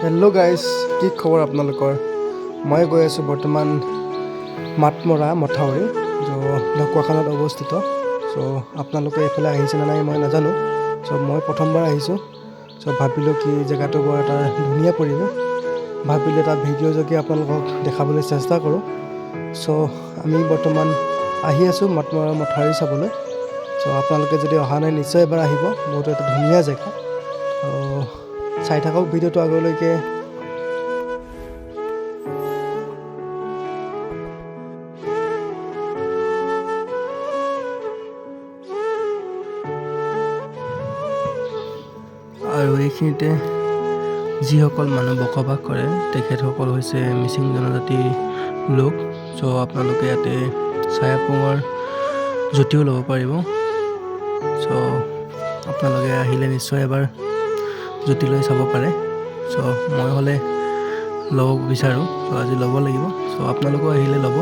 Hello' guys, কি খবৰ আপোনালোকৰ? মই গৈ আছোঁ বৰ্তমান মাতমৰা মথাউৰি ঢকুৱাখানাত অৱস্থিত। আপোনালোকে এইফালে আহিছেনে নাই মই নাজানো। মই প্ৰথমবাৰ আহিছোঁ। ভাবিলোঁ কি জেগাটো বৰ এটা ধুনীয়া পৰিৱেশ, ভাবিলোঁ এটা ভিডিঅ' যোগে আপোনালোকক দেখাবলৈ চেষ্টা কৰোঁ। আমি বৰ্তমান আহি আছোঁ মাতমৰা মথাউৰি চাবলৈ। আপোনালোকে যদি অহা নাই নিশ্চয় এবাৰ আহিব, বহুতো এটা ধুনীয়া জেগা। চাই থাকক ভিডিঅ'টো আগলৈকে। আৰু এইখিনিতে যিসকল মানুহ বসবাস কৰে তেখেতসকল হৈছে মিচিং জনজাতিৰ লোক। আপোনালোকে ইয়াতে ছায়াপঙৰ জুতিও ল'ব পাৰিব। আপোনালোকে আহিলে নিশ্চয় এবাৰ জুতি লৈ চাব পাৰে। মই হ'লে ল'ব বিচাৰোঁ, আজি ল'ব লাগিব। আপোনালোকেও আহিলে ল'ব।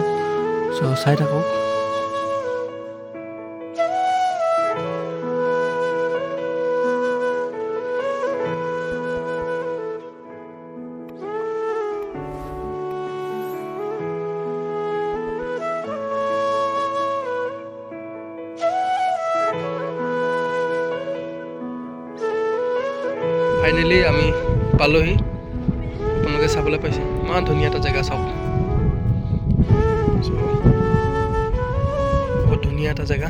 চাই থাকক। ফাইনেলি আমি পালোহি। আপোনালোকে চাবলৈ পাইছে ইমান ধুনীয়া এটা জেগা। চাওক, বহুত ধুনীয়া এটা জেগা।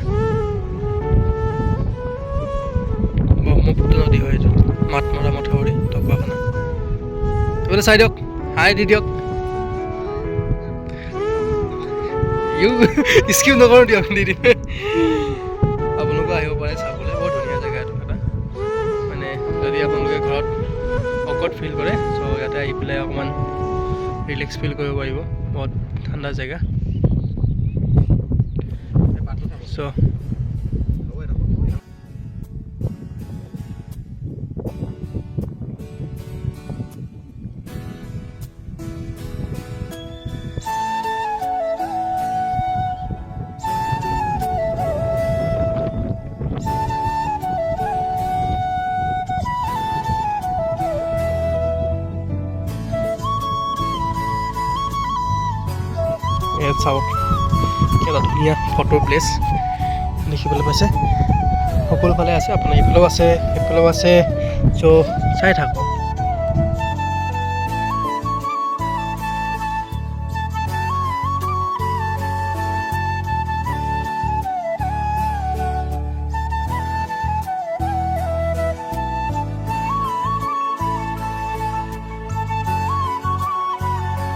ব্ৰহ্মপুত্ৰ নদী হয় এইটো, মাতমৰা মথাউৰি ঢকুৱাখানা। এইফালে চাই দিয়ক, হাই দি দিয়ক। স্কিপ নকৰোঁ দিয়ক, দি দিম। আপোনালোকে আহিব পাৰে চাবলৈ, বৰ ধুনীয়া জেগা এইটো এটা। মানে যদি আপোনালোকে ঘৰত অকৱাৰ্ড ফিল কৰে, ইয়াতে আহি পেলাই অকণমান ৰিলেক্স ফিল কৰিব পাৰিব। বহুত ঠাণ্ডা জেগা। ইয়াত চাওক, এটা ধুনীয়া ফটো প্লেচ দেখিবলৈ পাইছে। সকলোফালে আছে, আপোনাৰ এইফালেও আছে, সেইফালেও আছে। চাই থাকক।